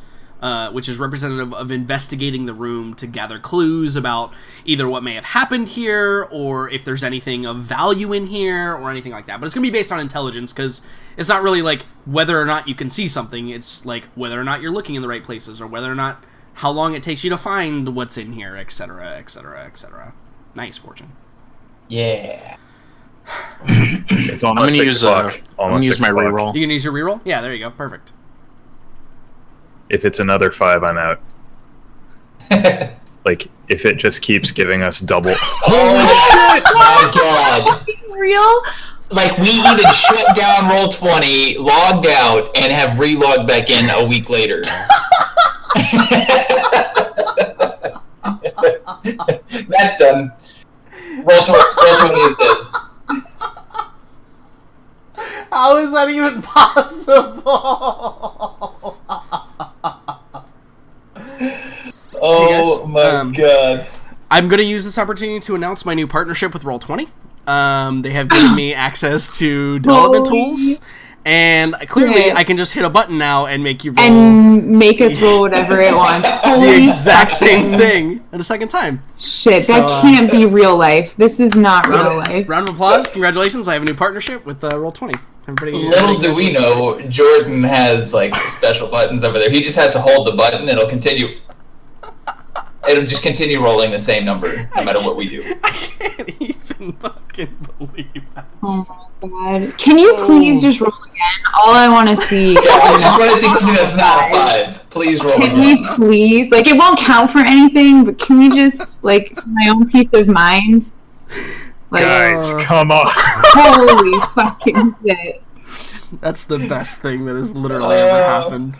which is representative of investigating the room to gather clues about either what may have happened here or if there's anything of value in here or anything like that. But it's going to be based on intelligence because it's not really like whether or not you can see something. It's like whether or not you're looking in the right places or whether or not how long it takes you to find what's in here, etc., etc., etc. Nice, Fortune. Yeah. It's almost I'm gonna 6 o'clock. I'm gonna use my reroll. You can use your reroll? Yeah, there you go. Perfect. If it's another 5, I'm out. Like, if it just keeps giving us double... Holy shit! My god! Real? Like, we even shut down Roll20, logged out, and have relogged back in a week later. That's done. Roll20 is dead. How is that even possible? Oh hey guys, my god. I'm going to use this opportunity to announce my new partnership with Roll20. They have given me access to development tools, and clearly I can just hit a button now and make you roll. And make us roll whatever it wants. The exact same thing at a second time. Shit, that can't be real life. This is not real life. Round of applause. Congratulations. I have a new partnership with Roll20. Little do we know, Jordan has like special buttons over there. He just has to hold the button. It'll just continue rolling the same number no matter what we do. I can't even fucking believe that. Oh my god! Can you please just roll again? All I want to see. Yeah, I just want to see something that's not a 5. Please roll again. Can we please? Like, it won't count for anything, but can we just, like, for my own peace of mind? Like, guys, come on! Holy fucking shit! That's the best thing that has literally ever happened.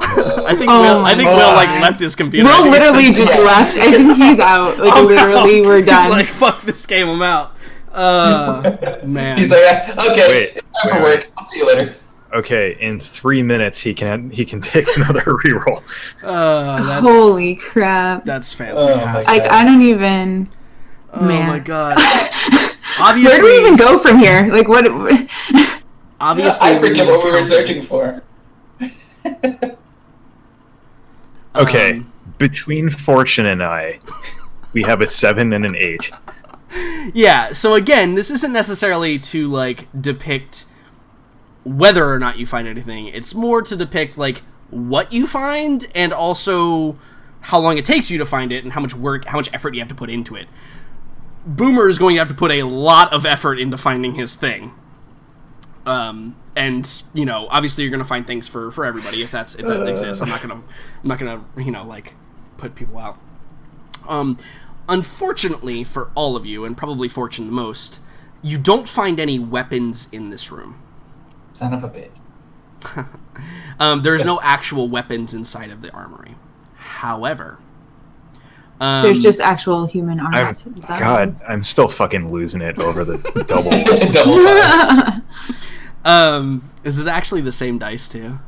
I think Oh Will my like God. left his computer. Will literally just left. I think he's out. Like, literally, we're done. He's like, fuck this game, I'm out. Man. He's like, okay, Wait. work. I'll see you later. Okay, in 3 minutes he can take another reroll. That's, Holy crap! That's fantastic. Like, I don't even. Oh Man. my god. Obviously, Where do we even go from here? Like, what? Obviously, I forget what we were counted. searching for. Okay, between Fortune and I, we have a 7 and an 8. Yeah, so again, this isn't necessarily to, like, depict whether or not you find anything. It's more to depict, like, what you find and also how long it takes you to find it and how much work, how much effort you have to put into it. Boomer is going to have to put a lot of effort into finding his thing. And, you know, obviously you're going to find things for everybody if that exists. I'm not going to, you know, like, put people out. Unfortunately for all of you, and probably Fortune the most, you don't find any weapons in this room. Son of a bitch. There's no actual weapons inside of the armory. However, there's just actual human arms. I'm still fucking losing it over the double. Double 5. Is it actually the same dice too?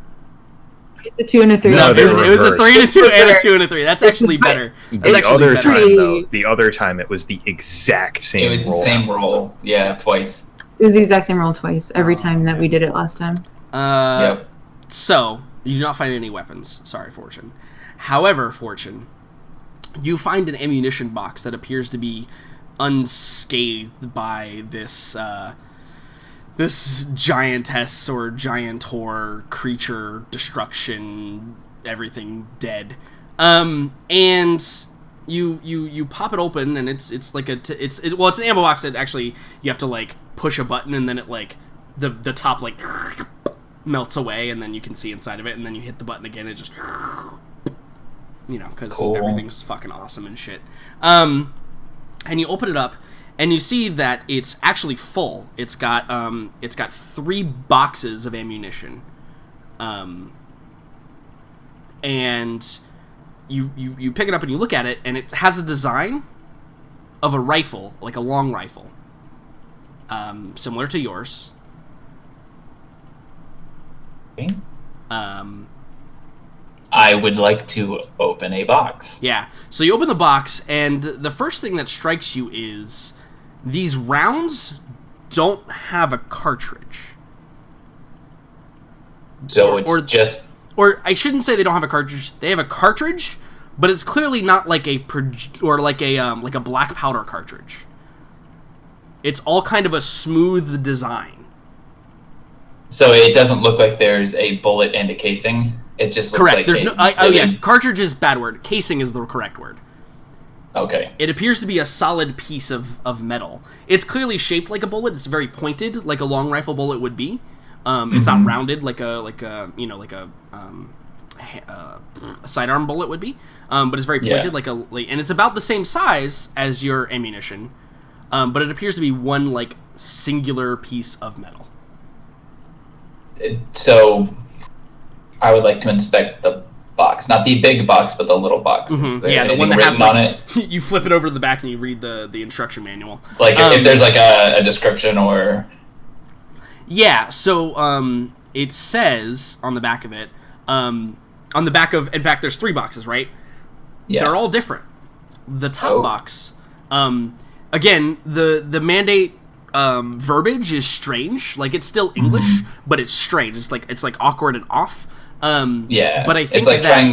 The 2 and a 3. No, it they was, were it was a 3 and a 2 and a reversed. 2 and a 3. That's actually better. That's The actually other better. time, though, the other time it was the exact It same was roll. the same roll. Yeah, twice. It was the exact same roll twice every time that we did it last time. Yep. So, you do not find any weapons. Sorry, Fortune. However, Fortune, you find an ammunition box that appears to be unscathed by this this giantess or giantor creature destruction, everything dead. And you pop it open, and it's like it's an ammo box that actually you have to like push a button, and then it like the top like melts away, and then you can see inside of it, and then you hit the button again, it just because Cool. everything's fucking awesome and shit. And you open it up, and you see that it's actually full. It's got 3 boxes of ammunition, and you pick it up and you look at it, and it has a design of a rifle, like a long rifle, similar to yours. Okay. Um, I would like to open a box. Yeah. So you open the box, and the first thing that strikes you is these rounds don't have a cartridge. So it's just... Or I shouldn't say they don't have a cartridge. They have a cartridge, but it's clearly not like a black powder cartridge. It's all kind of a smooth design. So it doesn't look like there's a bullet and a casing. It just looks Correct. like There's a no. Cartridge is a bad word. Casing is the correct word. Okay. It appears to be a solid piece of metal. It's clearly shaped like a bullet. It's very pointed, like a long rifle bullet would be. It's not rounded like a sidearm bullet would be. But it's very pointed, and it's about the same size as your ammunition. But it appears to be one like singular piece of metal. So I would like to inspect the box, not the big box, but the little box. Yeah, the one that has like, you flip it over to the back and you read the instruction manual. Like if there's like a description or... Yeah, so it says on the back of it, in fact, there's 3 boxes, right? Yeah. They're all different. The top box, again, the mandate verbiage is strange. Like, it's still English, but it's strange. It's like awkward and off. Yeah. But I think it's like that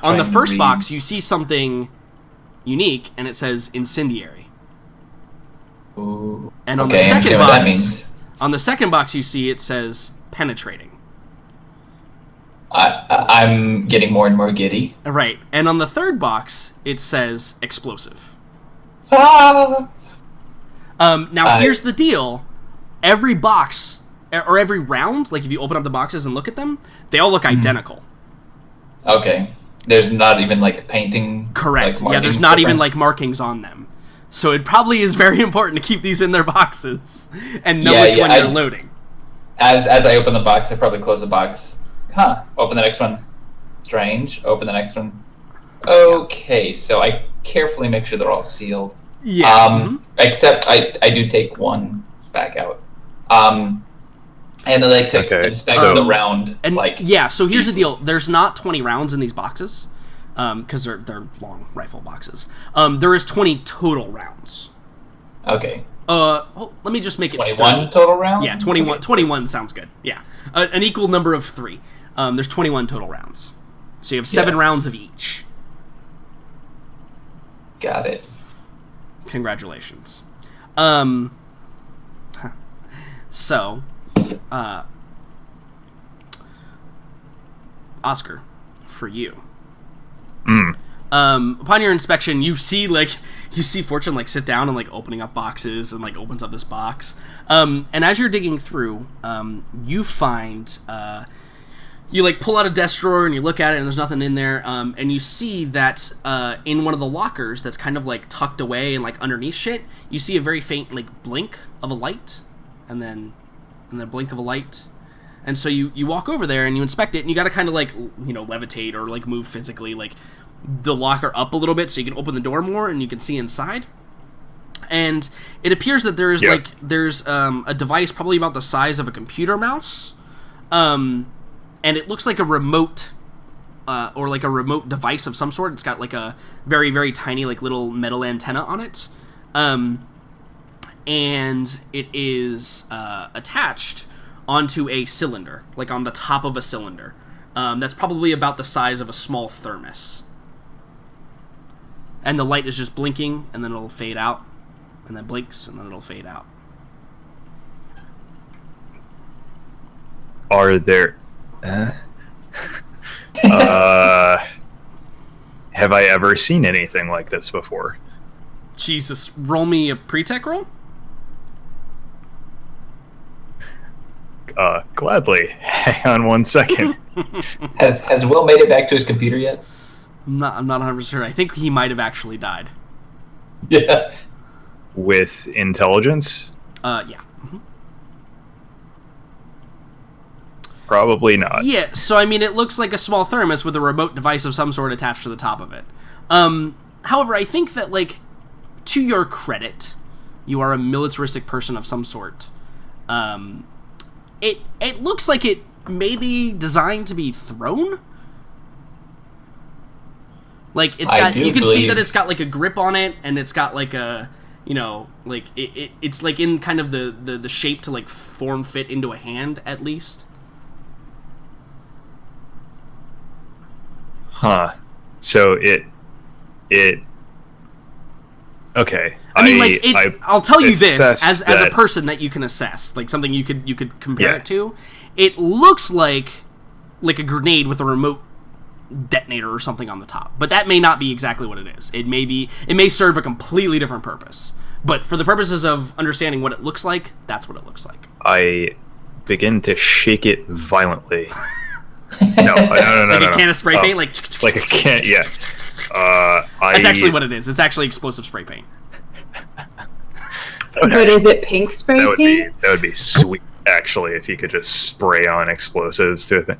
on the first read. box you see something unique, and it says incendiary. Ooh. And on Okay, the second what that box, means. on the second box you see it says penetrating. I'm getting more and more giddy. Right. And on the third box it says explosive. Ah! Now here's the deal. Every box or every round, like if you open up the boxes and look at them, they all look identical. Okay. There's not even like painting. Correct. Like, Yeah, there's markings not even different? like markings on them. So it probably is very important to keep these in their boxes and know which one you're loading. As I open the box, I probably close the box. Open the next one. Strange. Open the next one. Okay, so I carefully make sure they're all sealed. Yeah. Except I do take one back out. And I like to inspect the round. And like so here's the deal. There's not 20 rounds in these boxes, because they're long rifle boxes. There is 20 total rounds. Okay. Let me just make it 21 30. total rounds? Yeah, 21. Okay. 21 sounds good. Yeah, an equal number of 3. There's 21 total rounds, so you have 7 rounds of each. Got it. Congratulations. So, Oscar, for you. Upon your inspection, you see Fortune like sit down and like opening up boxes and like opens up this box. And as you're digging through, you find you like pull out a desk drawer and you look at it and there's nothing in there. And you see that in one of the lockers that's kind of like tucked away and like underneath shit, you see a very faint like blink of a light, and then blink of a light. And so you walk over there and you inspect it, and you got to kind of like levitate or like move physically like the locker up a little bit so you can open the door more and you can see inside. And it appears that there's there's a device probably about the size of a computer mouse, and it looks like a remote, or like a remote device of some sort. It's got like a very, very tiny, like little metal antenna on it, and it is attached onto a cylinder, like on the top of a cylinder. That's probably about the size of a small thermos. And the light is just blinking, and then it'll fade out, and then blinks, and then it'll fade out. Are there... have I ever seen anything like this before? Jesus, roll me a pre-tech roll? Gladly. Hang on 1 second. Has Will made it back to his computer yet? I'm not 100% sure. I think he might have actually died. Yeah. With intelligence? Yeah. Probably not. Yeah, so I mean, it looks like a small thermos with a remote device of some sort attached to the top of it. However, I think that, like, to your credit, you are a militaristic person of some sort. It looks like it may be designed to be thrown. Like, it's got, you can see that it's got like a grip on it, and it's got like a, you know, like it's like in kind of the shape to like form fit into a hand at least. Huh. So it okay. I mean, I'll tell you this as a person that you can assess, like something you could compare it to. It looks like a grenade with a remote detonator or something on the top, but that may not be exactly what it is. It may serve a completely different purpose. But for the purposes of understanding what it looks like, that's what it looks like. I begin to shake it violently. No. Like a can of spray paint, like a can. Yeah. That's actually what it is. It's actually explosive spray paint. But is it pink spray paint? That would be sweet, actually, if you could just spray on explosives to a thing.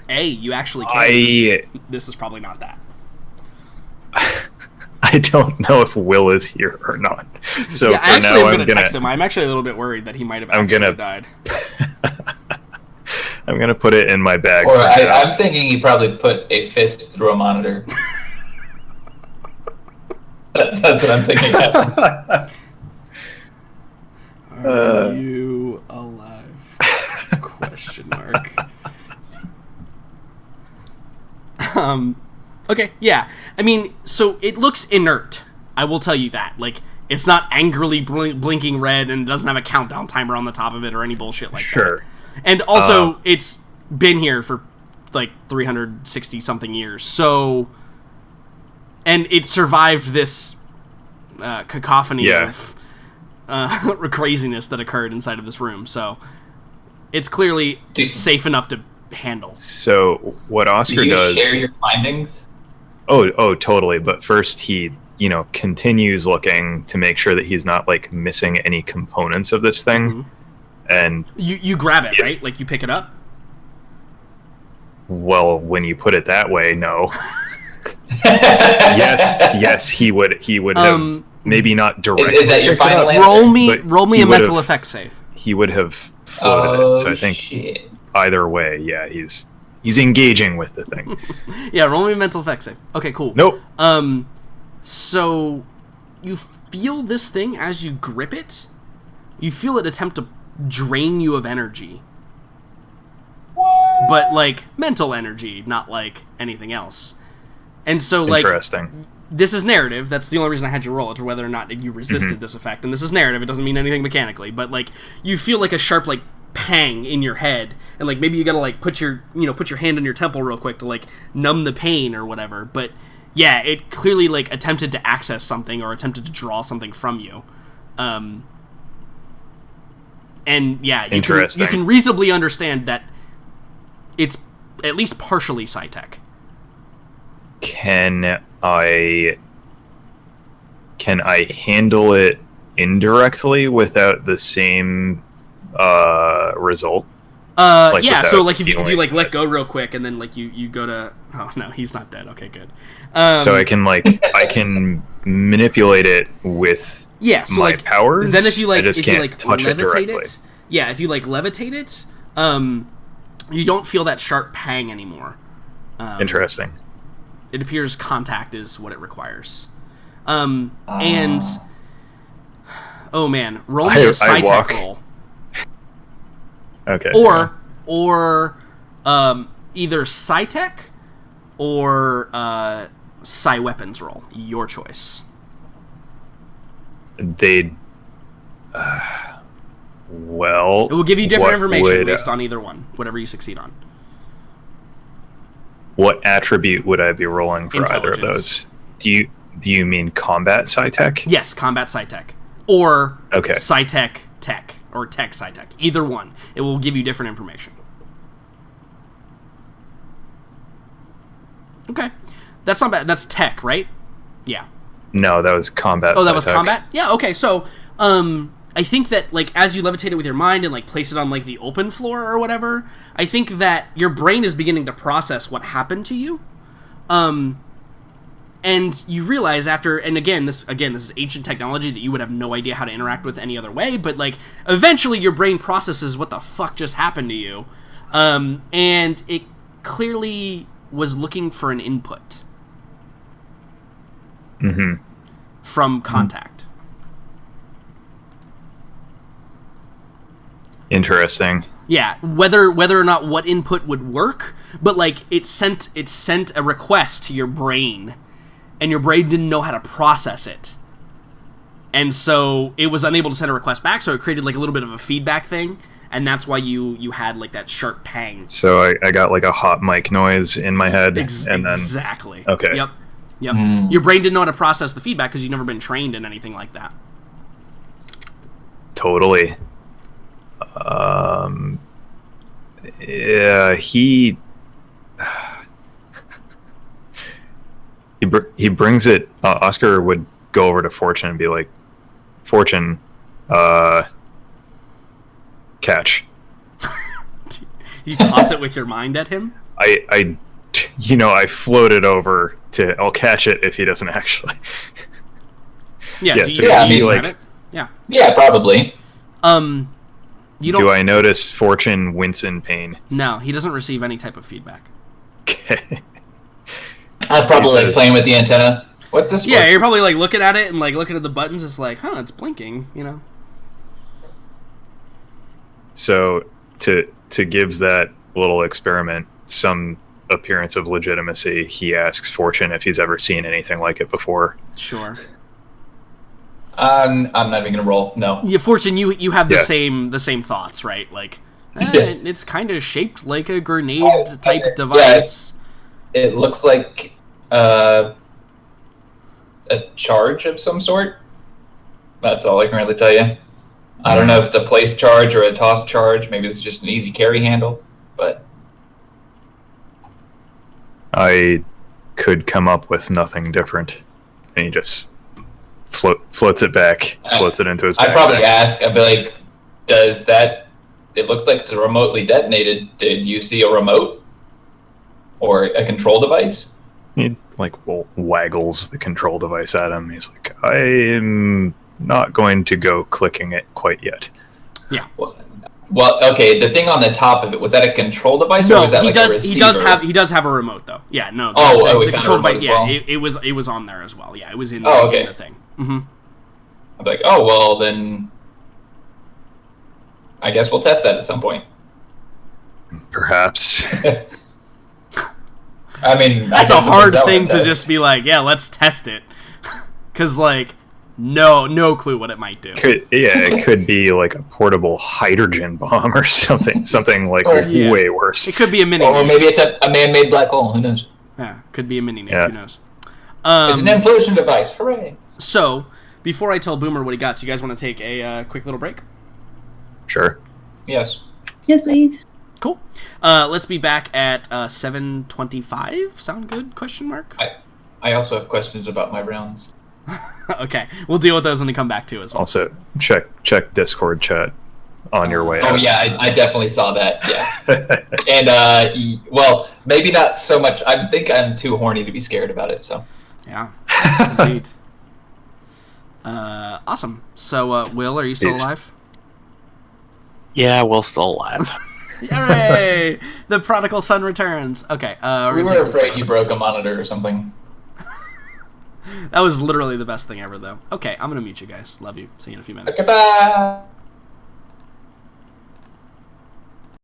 Hey, you actually can. This is probably not that. I don't know if Will is here or not. So yeah, I'm going to text him. I'm actually a little bit worried that he might have actually died. I'm going to put it in my bag. Or I'm thinking he probably put a fist through a monitor. That's what I'm thinking of. Are you alive? Question mark. Okay, yeah. I mean, so it looks inert. I will tell you that. Like, it's not angrily blinking red and doesn't have a countdown timer on the top of it or any bullshit like that. And also, it's been here for like 360 something years. So, and it survived this cacophony of craziness that occurred inside of this room. So, it's clearly safe enough to handle. So, what Oscar does... Do you share your findings? Oh, totally. But first, he, continues looking to make sure that he's not like missing any components of this thing. Mm-hmm. And you grab it, right? Like you pick it up? Well, when you put it that way, no. yes, he would have maybe not directly. Is that your final answer? Roll me a mental effect save. He would have floated it. So I think either way, yeah, he's engaging with the thing. Yeah, roll me a mental effect save. Okay, cool. Nope. So you feel this thing as you grip it. You feel it attempt to drain you of energy. But like mental energy, not like anything else. And so like interesting. This is narrative. That's the only reason I had you roll it, or whether or not you resisted this effect. And this is narrative. It doesn't mean anything mechanically, but like you feel like a sharp like pang in your head, and like maybe you gotta like put your hand on your temple real quick to like numb the pain or whatever. But yeah, it clearly like attempted to access something or attempted to draw something from you. And yeah, you can reasonably understand that it's at least partially Psi-Tech. Can I handle it indirectly without the same result? Yeah, so like if you like let go real quick and then like you go to, oh no, he's not dead. Okay, good. So I can manipulate it with my powers. Then if you I just can't touch it directly. Yeah, if you like levitate it, You don't feel that sharp pang anymore. Interesting. It appears contact is what it requires. And oh man, roll me a Psytech roll. Okay. Or either Psytech or Psy weapons roll. Your choice. They'd. Well, it will give you different information based on either one, whatever you succeed on. What attribute would I be rolling for either of those? Do you mean combat Psytech? Yes, combat Psytech. Or okay. Psytech tech or tech Psytech. Either one. It will give you different information. Okay. That's not bad. That's tech, right? Yeah. No, that was combat. Oh, that was combat? Yeah, okay. So, I think that, like, as you levitate it with your mind and, like, place it on, like, the open floor or whatever, I think that your brain is beginning to process what happened to you. And you realize after, and again, this is ancient technology that you would have no idea how to interact with any other way, but, like, eventually your brain processes what the fuck just happened to you. And it clearly was looking for an input. Mm-hmm. From contact. Interesting. Yeah, whether or not what input would work, but like it sent a request to your brain, and your brain didn't know how to process it, and so it was unable to send a request back. So it created like a little bit of a feedback thing, and that's why you had like that sharp pang. So I got like a hot mic noise in my head, and then exactly. Okay. Yep. Your brain didn't know how to process the feedback because you've never been trained in anything like that. Totally. Yeah, he brings it. Oscar would go over to Fortune and be like, "Fortune, catch." You toss it with your mind at him? I floated over to. I'll catch it if he doesn't actually. Yeah. Yeah. Do you like it? Yeah. Yeah, probably. You don't. Do I notice Fortune wince in pain? No, he doesn't receive any type of feedback. Okay. I'm probably like playing with the antenna. What's this? Yeah, you're probably like looking at it and like looking at the buttons. It's like, it's blinking, you know. So to give that little experiment some appearance of legitimacy, he asks Fortune if he's ever seen anything like it before. Sure. I'm not even gonna roll. No. Yeah, Fortune, you have the same thoughts, right? Like, it's kind of shaped like a grenade type device. Yeah, it looks like a charge of some sort. That's all I can really tell you. I don't know if it's a place charge or a toss charge. Maybe it's just an easy carry handle, but I could come up with nothing different. And he just floats it back, floats it into his backpack. I'd probably ask, I'd be like, does that... It looks like it's remotely detonated. Did you see a remote? Or a control device? He, waggles the control device at him. He's like, I am not going to go clicking it quite yet. Yeah. Well, okay, the thing on the top of it, was that a control device, or was that a receiver? He does have a remote though. Yeah, no. The control device. Well? Yeah, it was on there as well. Yeah, it was in, in the thing. Mm-hmm. I'm like, oh well, then I guess we'll test that at some point. Perhaps. I mean, that's a hard thing to just be like, yeah, let's test it, because like. No clue what it might do. It could be like a portable hydrogen bomb or something like way worse. It could be a mini. Or maybe it's a man-made black hole. Who knows? Yeah, could be a mini nuke. Yeah. Who knows? It's an implosion device. Hooray! So, before I tell Boomer what he got, do you guys want to take a quick little break? Sure. Yes. Yes, please. Cool. Let's be back at 7:25. Sound good? Question mark. I also have questions about my rounds. Okay, we'll deal with those when we come back too as well. Also, check Discord chat on your way out. Oh yeah, I definitely saw that. Yeah, and well, maybe not so much. I think I'm too horny to be scared about it. So. Yeah. Indeed. Awesome. So, Will, are you still alive? Yeah, Will's still alive. Hooray! The prodigal son returns. Okay, We were afraid you broke a monitor or something. That was literally the best thing ever, though. Okay, I'm gonna mute you guys. Love you. See you in a few minutes. Goodbye.